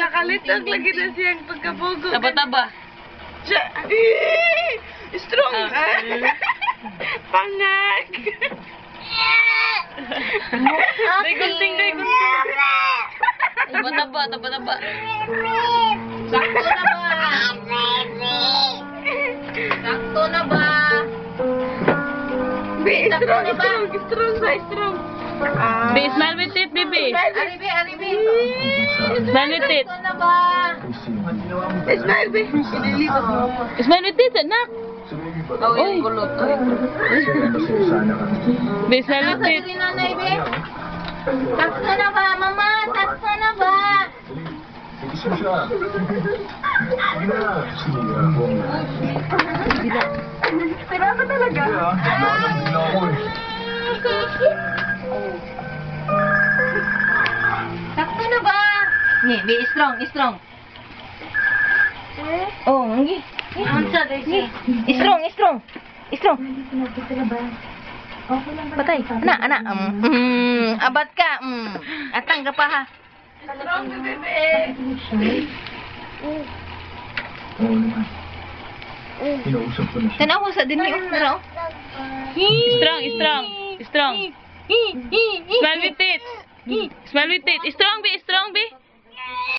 Nakalitog lagi na siyang pagkabugo. Taba-taba. Siya. Strong. Pangag. Day gunting, day gunting. Taba-taba, taba-taba. Sakto na ba? Sakto na ba? Be, Sakto strong, na ba? strong, strong. Be, smile with it, baby. Aribe, aribe. Smile with it. Sakto na ba? Smile, be. Inilipas mo. Smile with it, anak. Oh, yung kulot. Be, smile with Nasa it. din nanay, be? Sakto na ba, mama? Sakto na ba? Tira ka talaga. Sakto na ba? Ni, be strong, strong. Oh, ngi. Unsa dai? Strong, strong. Strong. Patay. Anak. Abat ka. Atang ka pa ha. Strong, bebe. Tanawa sa dinhi ra. Strong, strong, strong. Smile with it. Smile with it. Strong, be, strong, be.